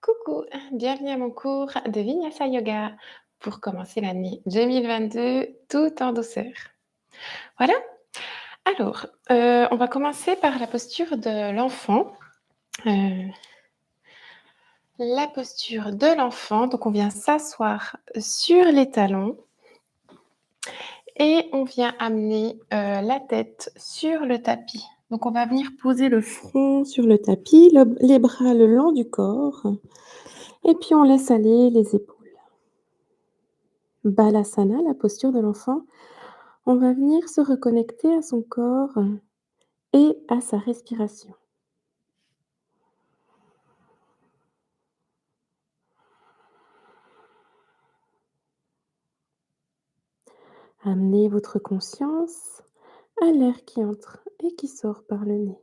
Coucou, bienvenue à mon cours de Vinyasa Yoga pour commencer l'année 2022 tout en douceur. Voilà, alors, on va commencer par la posture de l'enfant. Heu, la posture de l'enfant, donc on vient s'asseoir sur les talons et on vient amener, la tête sur le tapis. Donc on va venir poser le front sur le tapis, les bras le long du corps et puis on laisse aller les épaules. Balasana, la posture de l'enfant, on va venir se reconnecter à son corps et à sa respiration. Amenez votre conscience à l'air qui entre et qui sort par le nez.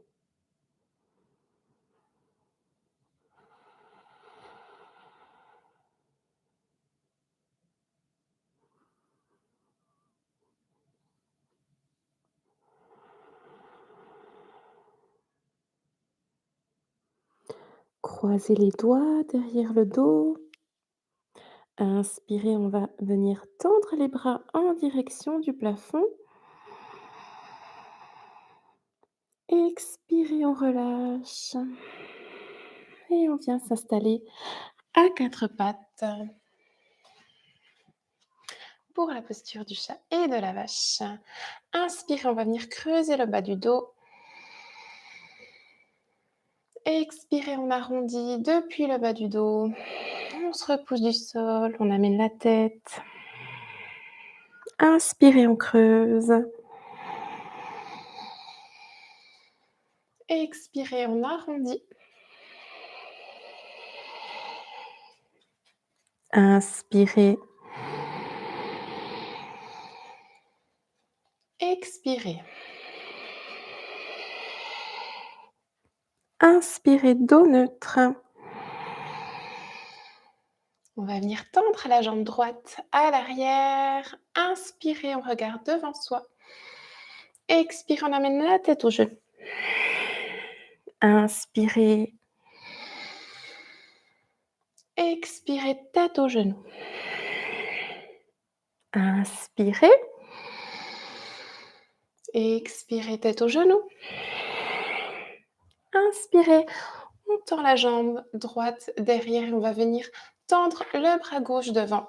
Croisez les doigts derrière le dos. Inspirez, on va venir tendre les bras en direction du plafond. Expirez, on relâche. Et on vient s'installer à quatre pattes pour la posture du chat et de la vache. Inspirez, on va venir creuser le bas du dos. Expirez, on arrondit depuis le bas du dos. On se repousse du sol, on amène la tête. Inspirez, on creuse. Expirez, on arrondit. Inspirez. Expirez. Inspirez, dos neutre. On va venir tendre la jambe droite à l'arrière. Inspirez, on regarde devant soi. Expirez, on amène la tête au genou. Inspirez. Expirez, tête au genou. Inspirez. Expirez, tête au genou. Inspirez, on tend la jambe droite derrière et on va venir tendre le bras gauche devant.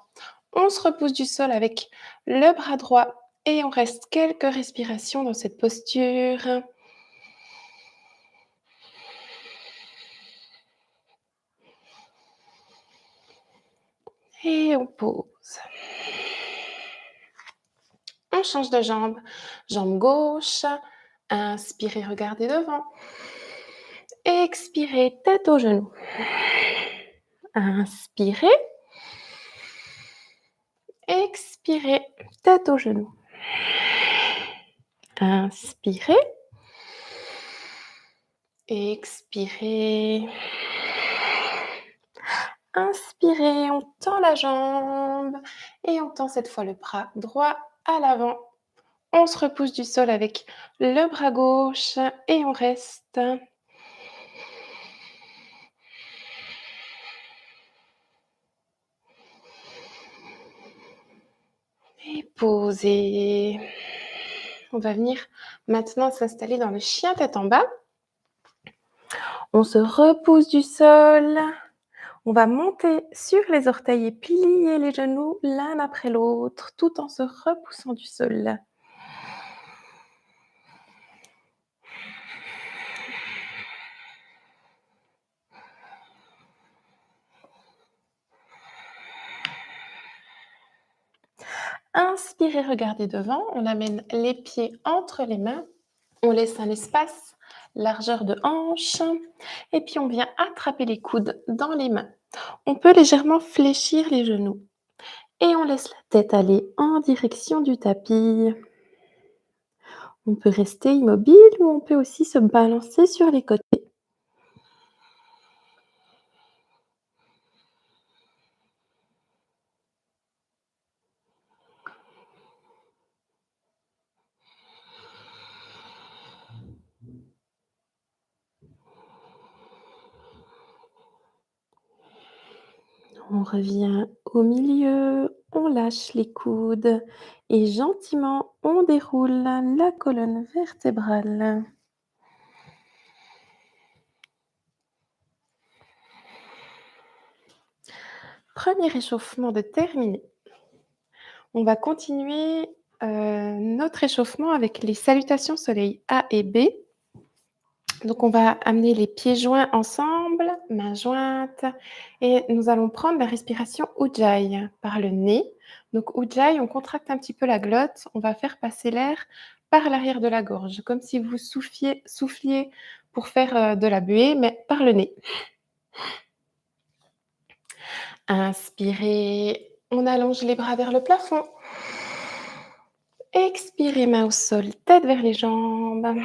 On se repousse du sol avec le bras droit et on reste quelques respirations dans cette posture. Et on pose. On change de jambe. Jambe gauche. Inspirez, regardez devant. Expirez, tête au genou. Inspirez. Expirez, tête au genou. Inspirez. Expirez. Inspirez, on tend la jambe et on tend cette fois le bras droit à l'avant. On se repousse du sol avec le bras gauche et on reste. Et posez. On va venir maintenant s'installer dans le chien tête en bas. On se repousse du sol. On va monter sur les orteils et plier les genoux l'un après l'autre tout en se repoussant du sol. Inspirez, regardez devant. On amène les pieds entre les mains. On laisse un espace, largeur de hanche. Et puis, on vient attraper les coudes dans les mains. On peut légèrement fléchir les genoux. Et on laisse la tête aller en direction du tapis. On peut rester immobile ou on peut aussi se balancer sur les côtés. On revient au milieu, on lâche les coudes et gentiment on déroule la colonne vertébrale. Premier échauffement de terminé. On va continuer, notre échauffement avec les salutations soleil A et B. Donc on va amener les pieds joints ensemble, mains jointes et nous allons prendre la respiration Ujjayi par le nez. Donc Ujjayi, on contracte un petit peu la glotte, on va faire passer l'air par l'arrière de la gorge, comme si vous souffliez pour faire, de la buée, mais par le nez. Inspirez, on allonge les bras vers le plafond. Expirez, main au sol, tête vers les jambes.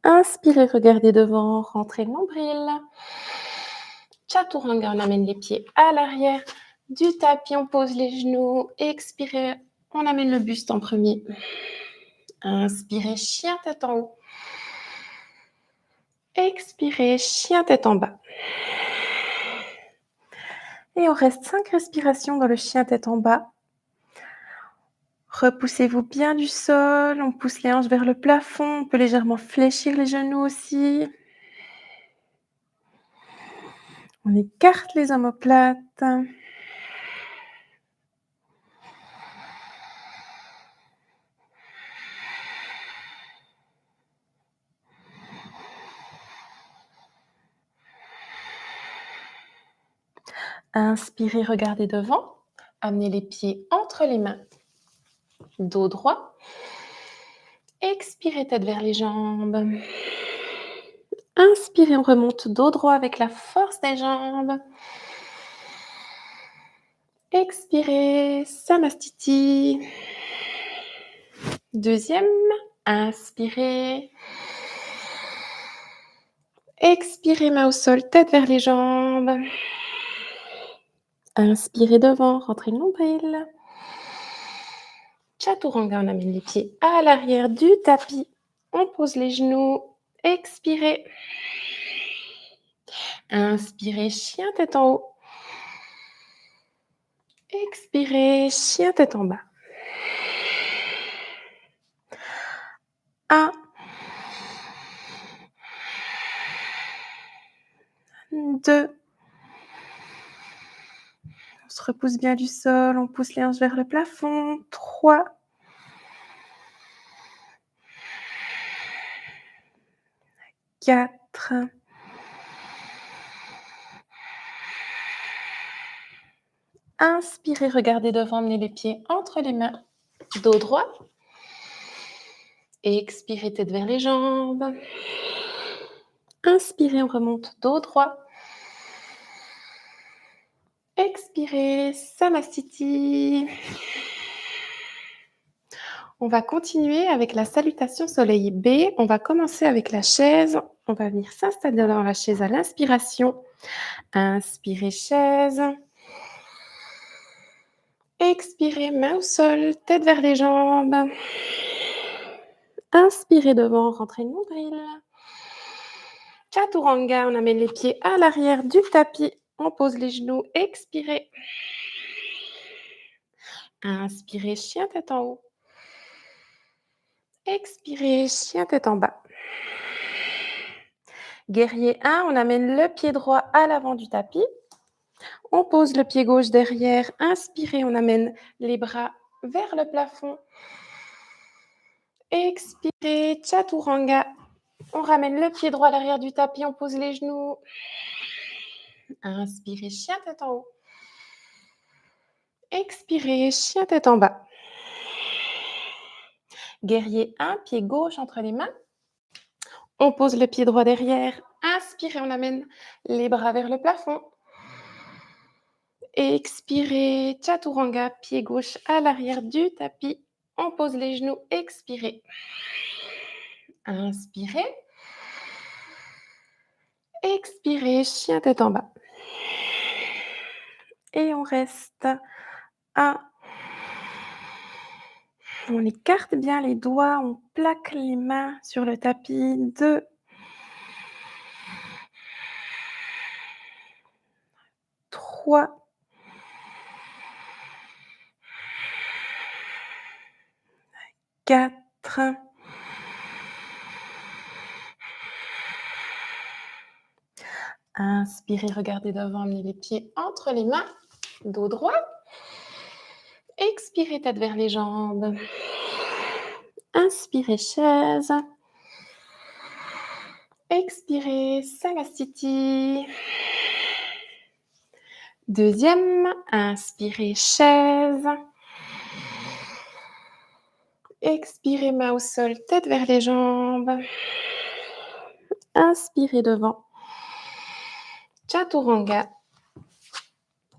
Inspirez, regardez devant, rentrez le nombril. Chaturanga, on amène les pieds à l'arrière du tapis, on pose les genoux. Expirez, on amène le buste en premier. Inspirez, chien tête en haut. Expirez, chien tête en bas. Et on reste 5 respirations dans le chien tête en bas. Repoussez-vous bien du sol, on pousse les hanches vers le plafond, on peut légèrement fléchir les genoux aussi. On écarte les omoplates. Inspirez, regardez devant. Amenez les pieds entre les mains. Dos droit. Expirez, tête vers les jambes. Inspirez, on remonte dos droit avec la force des jambes. Expirez, Samastiti. Deuxième, inspirez. Expirez, main au sol, tête vers les jambes. Inspirez devant, rentrez le nombril. Chaturanga, on amène les pieds à l'arrière du tapis. On pose les genoux. Expirez. Inspirez, chien tête en haut. Expirez, chien tête en bas. 1, 2. On se repousse bien du sol, on pousse les hanches vers le plafond. 3. 4. 'Inspirez, regardez devant, emmenez les pieds entre les mains, dos droit. Expirez, tête vers les jambes. Inspirez, on remonte dos droit. Expirez, Samastiti. On va continuer avec la salutation soleil B. On va commencer avec la chaise. On va venir s'installer dans la chaise à l'inspiration. Inspirez, chaise. Expirez, main au sol, tête vers les jambes. Inspirez devant, rentrez le nombril. Chaturanga, on amène les pieds à l'arrière du tapis. On pose les genoux. Expirez. Inspirez, chien tête en haut. Expirez, chien tête en bas. Guerrier 1, on amène le pied droit à l'avant du tapis. On pose le pied gauche derrière. Inspirez, on amène les bras vers le plafond. Expirez, Chaturanga. On ramène le pied droit à l'arrière du tapis, on pose les genoux. Inspirez, chien tête en haut. Expirez, chien tête en bas. Guerrier 1, pied gauche entre les mains. On pose le pied droit derrière. Inspirez, on amène les bras vers le plafond. Expirez, Chaturanga, pied gauche à l'arrière du tapis. On pose les genoux. Expirez. Inspirez. Expirez, chien tête en bas. Et on reste à... On écarte bien les doigts, on plaque les mains sur le tapis. 2, 3, 4. Inspirez, regardez devant, amenez les pieds entre les mains, dos droit. Expirez, tête vers les jambes. Inspirez, chaise. Expirez, Samastiti. Deuxième, inspirez, chaise. Expirez, main au sol, tête vers les jambes. Inspirez devant. Chaturanga.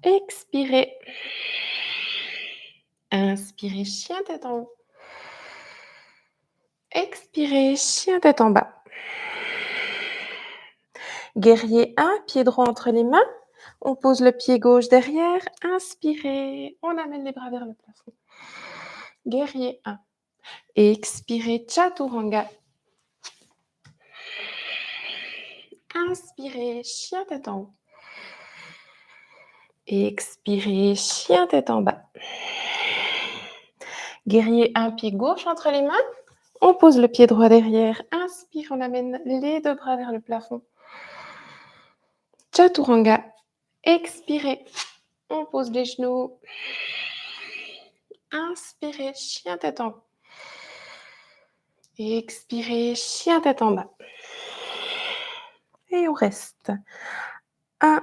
Expirez. Inspirez, chien tête en haut. Expirez, chien tête en bas. Guerrier 1, pied droit entre les mains. On pose le pied gauche derrière. Inspirez, on amène les bras vers le plafond. Guerrier 1. Expirez, Chaturanga. Inspirez, chien tête en haut. Expirez, chien tête en bas. Guerrier 1, pied gauche entre les mains. On pose le pied droit derrière. Inspire, on amène les deux bras vers le plafond. Chaturanga. Expirez, on pose les genoux. Inspirez, chien tête en haut. Expirez, chien tête en bas. Et on reste. 1,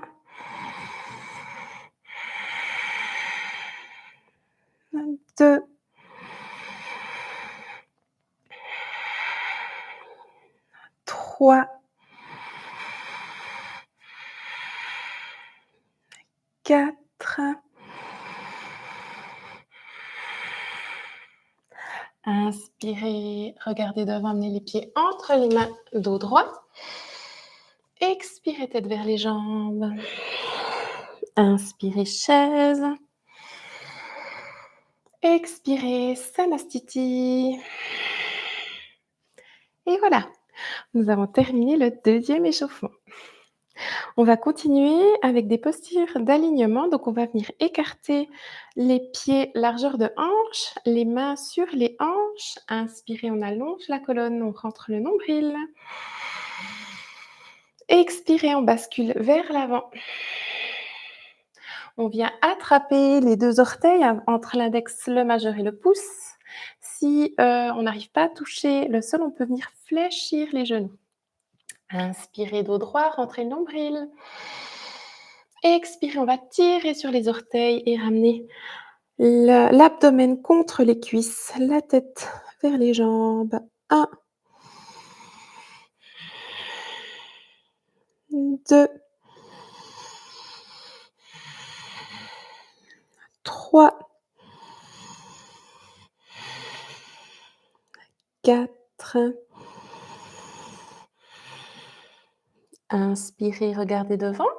2, 3, 4. Inspirez, regardez devant, amenez les pieds entre les mains, dos droit. Expirez, tête vers les jambes. Inspirez, chaise. Expirez, Samastiti. Et voilà, nous avons terminé le deuxième échauffement. On va continuer avec des postures d'alignement. Donc, on va venir écarter les pieds largeur de hanche, les mains sur les hanches. Inspirez, on allonge la colonne, on rentre le nombril. Expirez, on bascule vers l'avant. On vient attraper les deux orteils entre l'index, le majeur et le pouce. Si on n'arrive pas à toucher le sol, on peut venir fléchir les genoux. Inspirez, dos droit, rentrez le nombril. Expirez, on va tirer sur les orteils et ramener l'abdomen contre les cuisses, la tête vers les jambes. 1, 2, 3, 4. Inspirez, regardez devant.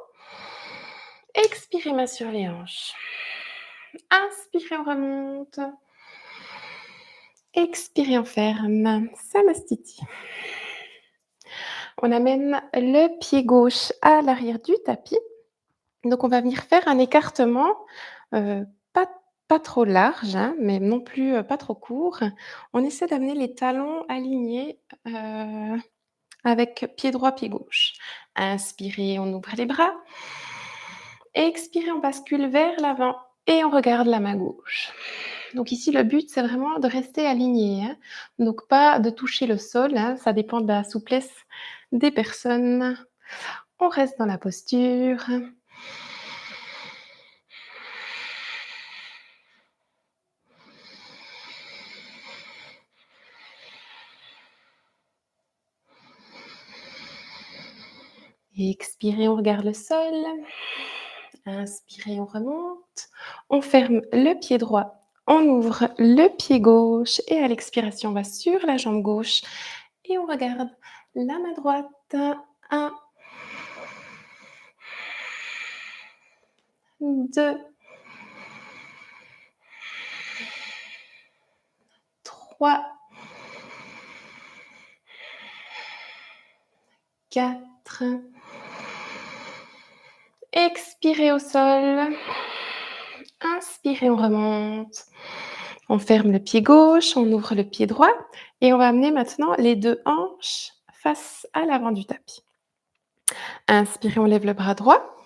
Expirez, main sur les hanches. Inspirez, on remonte. Expirez, on ferme. Samastiti. On amène le pied gauche à l'arrière du tapis. Donc, on va venir faire un écartement, pas trop large, hein, mais non plus pas trop court. On essaie d'amener les talons alignés avec pied droit, pied gauche. Inspirez, on ouvre les bras. Expirez, on bascule vers l'avant et on regarde la main gauche. Donc ici, le but, c'est vraiment de rester aligné, hein. Donc pas de toucher le sol, hein, ça dépend de la souplesse des personnes. On reste dans la posture. Expirez, on regarde le sol. Inspirez, on remonte. On ferme le pied droit. On ouvre le pied gauche et à l'expiration, on va sur la jambe gauche et on regarde la main droite. 1, 2, 3, 4. Expirez au sol. Inspirez, on remonte. On ferme le pied gauche, on ouvre le pied droit et on va amener maintenant les 2 hanches face à l'avant du tapis. Inspirez, on lève le bras droit.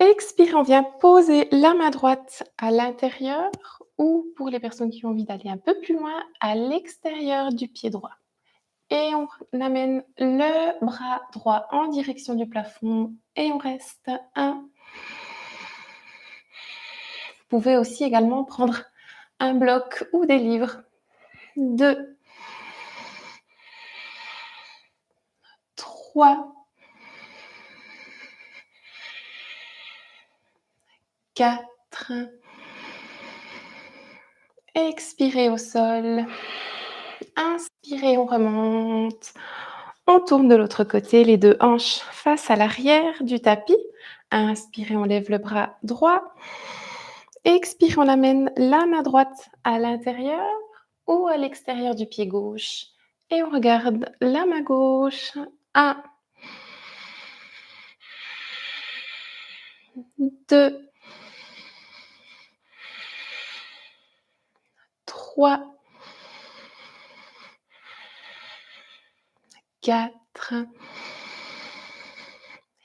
Expirez, on vient poser la main droite à l'intérieur ou pour les personnes qui ont envie d'aller un peu plus loin, à l'extérieur du pied droit. Et on amène le bras droit en direction du plafond et on reste 1. Vous pouvez aussi également prendre un bloc ou des livres. 2, 3, 4. Expirez au sol. Inspirez, on remonte. On tourne de l'autre côté, les 2 hanches face à l'arrière du tapis. Inspirez, on lève le bras droit. Expirez, on amène la main droite à l'intérieur ou à l'extérieur du pied gauche. Et on regarde la main gauche. 1, 2, 3, 4.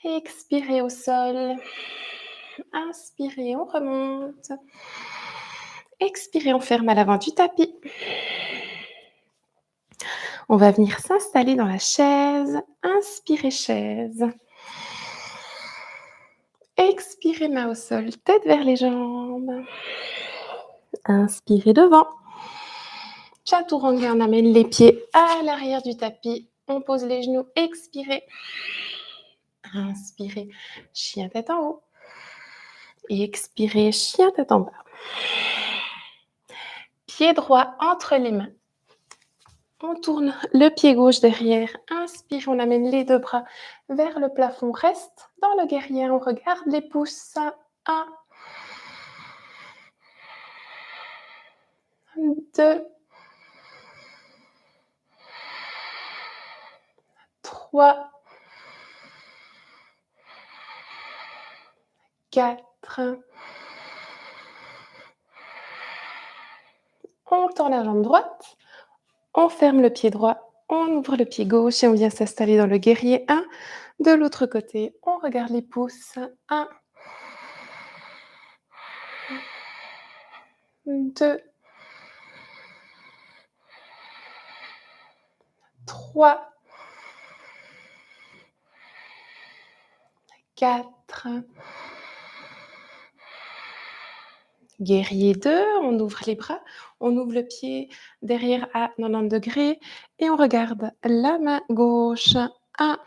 Expirez au sol. Inspirez, on remonte. Expirez, on ferme à l'avant du tapis. On va venir s'installer dans la chaise. Inspirez, chaise. Expirez, main au sol, tête vers les jambes. Inspirez devant. Chaturanga, on amène les pieds à l'arrière du tapis. On pose les genoux, expirez. Inspirez, chien tête en haut. Et expirez, chien tête en bas. Pied droit entre les mains. On tourne le pied gauche derrière. Inspire, on amène les 2 bras vers le plafond. Reste dans le guerrier. On regarde les pouces. 1, 2, 3, 4. On tend la jambe droite. On ferme le pied droit. On ouvre le pied gauche et on vient s'installer dans le guerrier 1. De l'autre côté, on regarde les pouces. 1, 2, 3, 4. Guerrier 2, on ouvre les bras, on ouvre le pied derrière à 90 degrés et on regarde la main gauche. 1.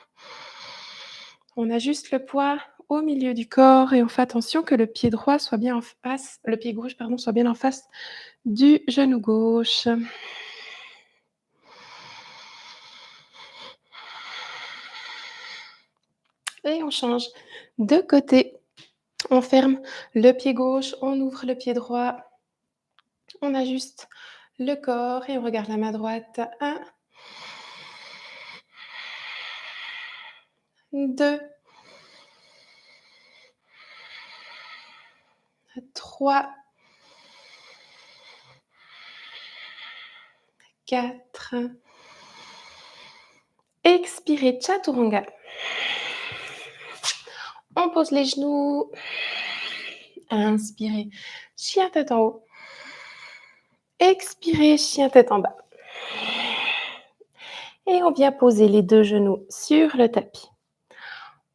On ajuste le poids au milieu du corps et on fait attention que le pied droit soit bien en face, le pied gauche, pardon, soit bien en face du genou gauche. Et on change de côté. On ferme le pied gauche, on ouvre le pied droit. On ajuste le corps et on regarde la main droite. 1, 2, 3, 4. Expirez, chaturanga. On pose les genoux. Inspirez, chien tête en haut. Expirez, chien tête en bas. Et on vient poser les 2 genoux sur le tapis.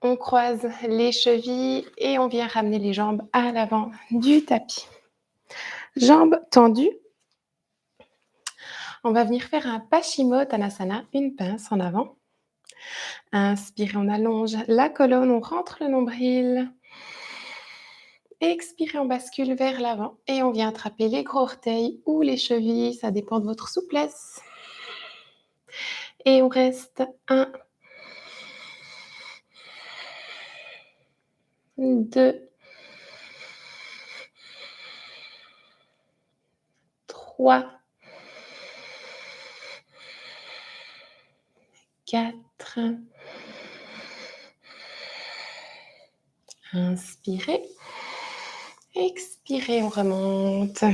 On croise les chevilles et on vient ramener les jambes à l'avant du tapis. Jambes tendues. On va venir faire un Paschimottanasana, une pince en avant. Inspirez, on allonge la colonne, on rentre le nombril. Expirez, on bascule vers l'avant et on vient attraper les gros orteils ou les chevilles, ça dépend de votre souplesse. Et on reste 1, 2, 3, 4. Inspirez. Expirez, on remonte.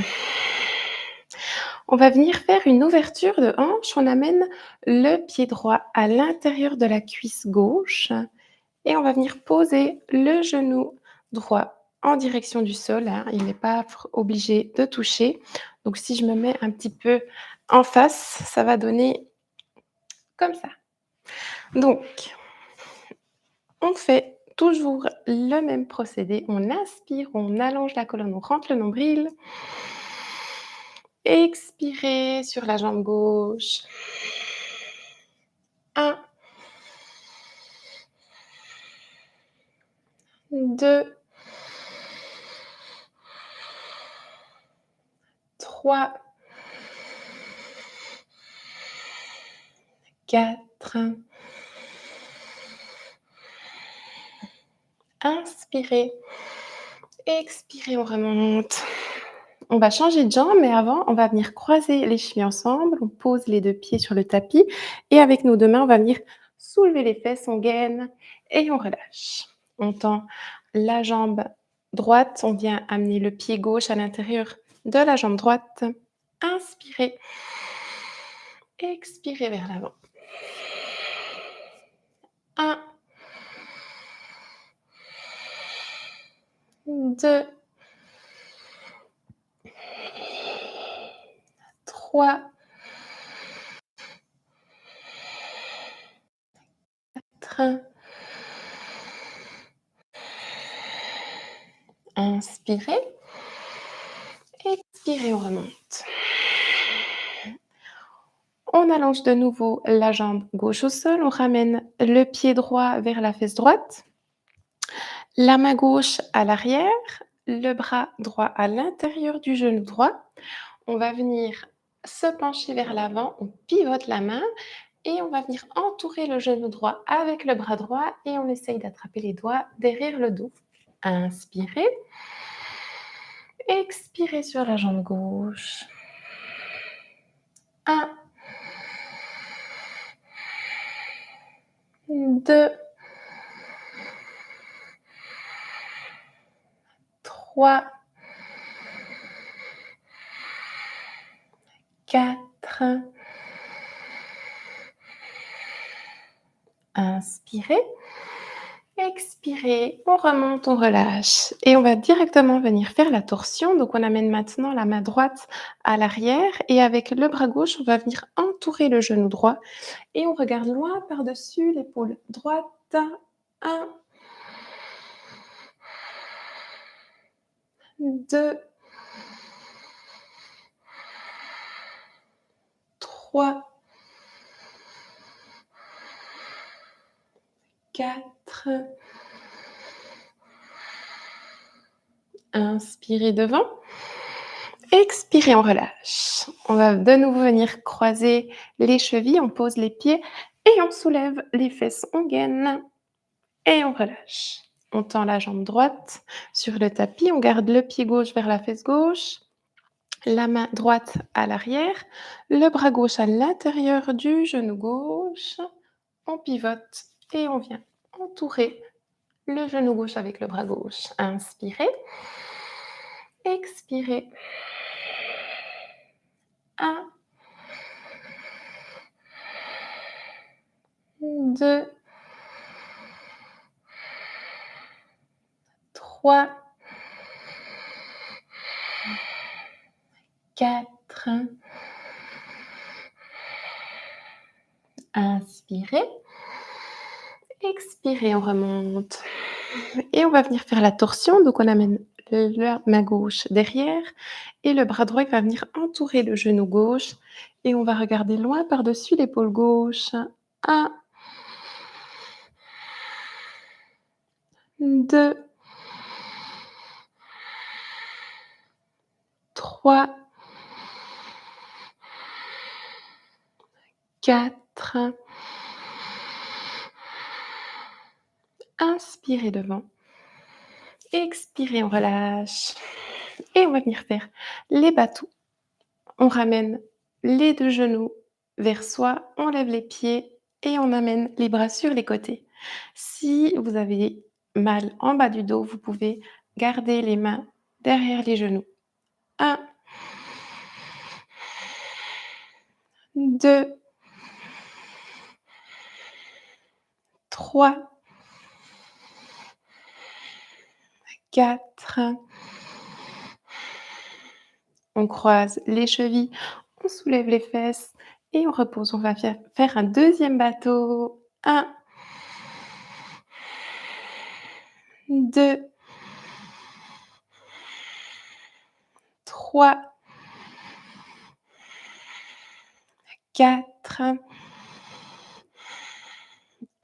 On va venir faire une ouverture de hanche. On amène le pied droit à l'intérieur de la cuisse gauche et on va venir poser le genou droit en direction du sol, hein. Il n'est pas obligé de toucher. Donc si je me mets un petit peu en face, ça va donner comme ça. Donc, on fait toujours le même procédé. On inspire, on allonge la colonne, on rentre le nombril. Expirez sur la jambe gauche. 1, 2, 3, 4. Inspirez, expirez, on remonte. On va changer de jambe, mais avant, on va venir croiser les chevilles ensemble. On pose les 2 pieds sur le tapis et avec nos 2 mains, on va venir soulever les fesses, on gaine et on relâche. On tend la jambe droite, on vient amener le pied gauche à l'intérieur de la jambe droite. Inspirez, expirez vers l'avant. 1, 2, 3, 4. Inspirez, expirez, on remonte. On allonge de nouveau la jambe gauche au sol, on ramène le pied droit vers la fesse droite, la main gauche à l'arrière, le bras droit à l'intérieur du genou droit. On va venir se pencher vers l'avant, on pivote la main et on va venir entourer le genou droit avec le bras droit et on essaye d'attraper les doigts derrière le dos. Inspirez, expirez sur la jambe gauche. 1, 2, 3, 4. Inspirez, expirez, on remonte, on relâche et on va directement venir faire la torsion. Donc on amène maintenant la main droite à l'arrière et avec le bras gauche, on va venir entourer le genou droit et on regarde loin par-dessus l'épaule droite. 1, 2, 3, 4. Inspirez devant. Expirez, on relâche. On va de nouveau venir croiser les chevilles, on pose les pieds et on soulève les fesses, on gaine et on relâche. On tend la jambe droite sur le tapis, on garde le pied gauche vers la fesse gauche, la main droite à l'arrière, le bras gauche à l'intérieur du genou gauche. On pivote et on vient entourer le genou gauche avec le bras gauche. Inspirez, expirez. 1, 2, 3, 4. Inspirez, expirez, on remonte et on va venir faire la torsion. Donc on amène la main gauche derrière et le bras droit qui va venir entourer le genou gauche et on va regarder loin par-dessus l'épaule gauche. 1, 2, 3, 4. Inspirez devant. Expirez, on relâche et on va venir faire les batous. On ramène les 2 genoux vers soi, on lève les pieds et on amène les bras sur les côtés. Si vous avez mal en bas du dos, vous pouvez garder les mains derrière les genoux. 1, 2, 3, 4. On croise les chevilles, on soulève les fesses et on repose. On va faire un deuxième bateau. 1, 2, 3, 4.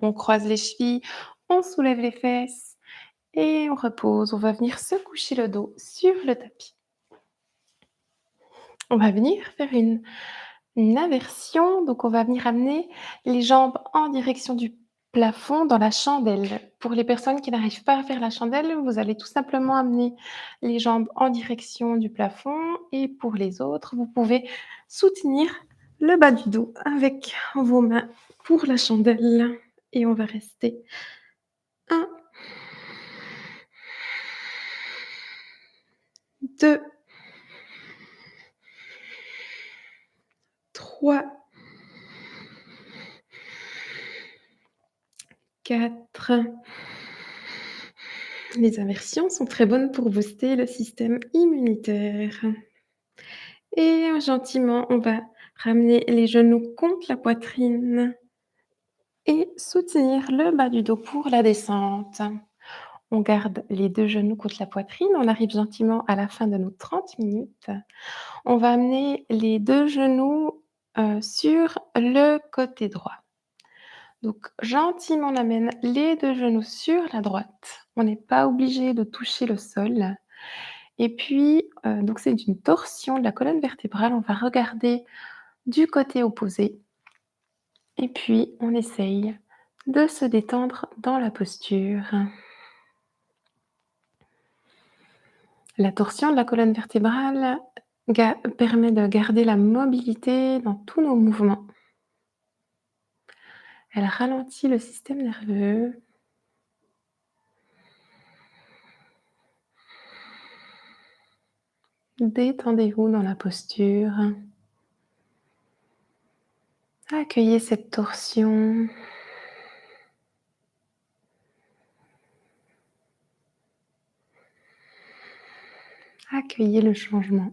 On croise les chevilles, on soulève les fesses et on repose. On va venir se coucher le dos sur le tapis. On va venir faire une inversion, donc on va venir amener les jambes en direction du plafond dans la chandelle. Pour les personnes qui n'arrivent pas à faire la chandelle, vous allez tout simplement amener les jambes en direction du plafond et pour les autres, vous pouvez soutenir le bas du dos avec vos mains pour la chandelle et on va rester 1, 2, 3, 4. Les inversions sont très bonnes pour booster le système immunitaire. Et gentiment, on va ramener les genoux contre la poitrine et soutenir le bas du dos pour la descente. On garde les 2 genoux contre la poitrine. On arrive gentiment à la fin de nos 30 minutes. On va amener les 2 genoux, sur le côté droit. Donc gentiment, on amène les 2 genoux sur la droite. On n'est pas obligé de toucher le sol. Et puis, donc c'est une torsion de la colonne vertébrale. On va regarder du côté opposé et puis on essaye de se détendre dans la posture. La torsion de la colonne vertébrale permet de garder la mobilité dans tous nos mouvements. Elle ralentit le système nerveux. Détendez-vous dans la posture. Accueillez cette torsion. Accueillez le changement.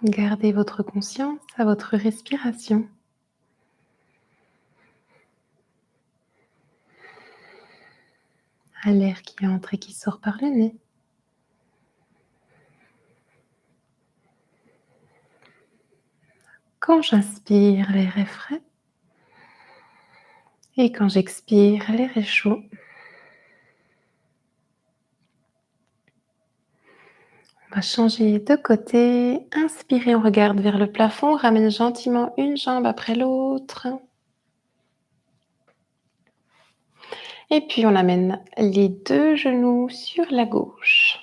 Gardez votre conscience à votre respiration. À l'air qui entre et qui sort par le nez. Quand j'inspire, l'air est frais. Et quand j'expire, l'air est chaud. On va changer de côté. Inspirez, on regarde vers le plafond. On ramène gentiment une jambe après l'autre. Et puis on amène les 2 genoux sur la gauche.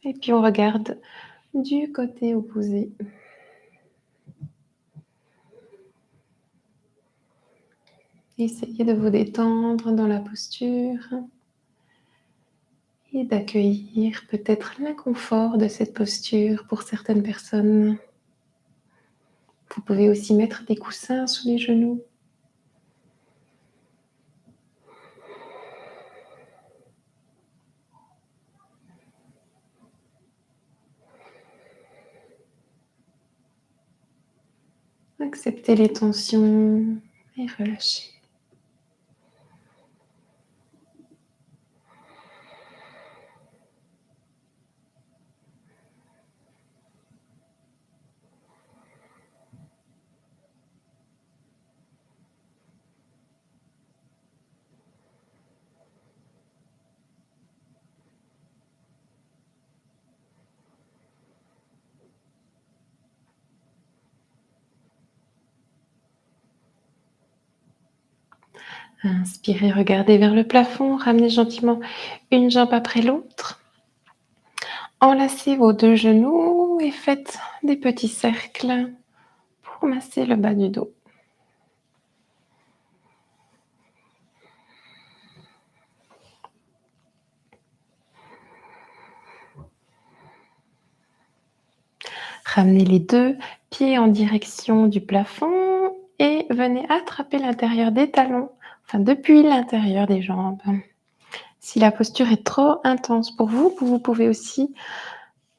Et puis on regarde du côté opposé. Essayez de vous détendre dans la posture et d'accueillir peut-être l'inconfort de cette posture pour certaines personnes. Vous pouvez aussi mettre des coussins sous les genoux. Acceptez les tensions et relâchez. Inspirez, regardez vers le plafond, ramenez gentiment une jambe après l'autre. Enlacez vos 2 genoux et faites des petits cercles pour masser le bas du dos. Ramenez les 2 pieds en direction du plafond et venez attraper l'intérieur des talons, enfin depuis l'intérieur des jambes. Si la posture est trop intense pour vous pouvez aussi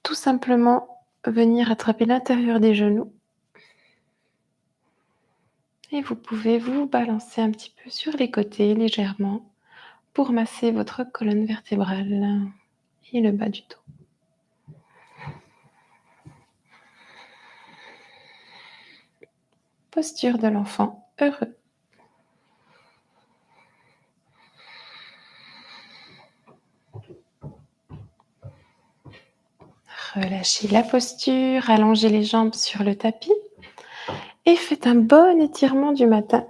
tout simplement venir attraper l'intérieur des genoux et vous pouvez vous balancer un petit peu sur les côtés légèrement pour masser votre colonne vertébrale et le bas du dos. Posture de l'enfant heureux. Relâchez la posture, allongez les jambes sur le tapis et faites un bon étirement du matin.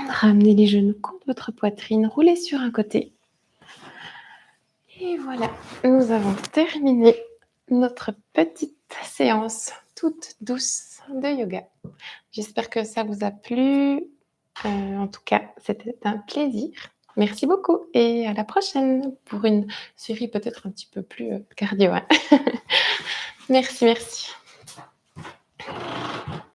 Ramenez les genoux contre votre poitrine, roulez sur un côté. Et voilà, nous avons terminé notre petite séance toute douce de yoga. J'espère que ça vous a plu. En tout cas, c'était un plaisir. Merci beaucoup et à la prochaine pour une série peut-être un petit peu plus cardio, hein. Merci, merci.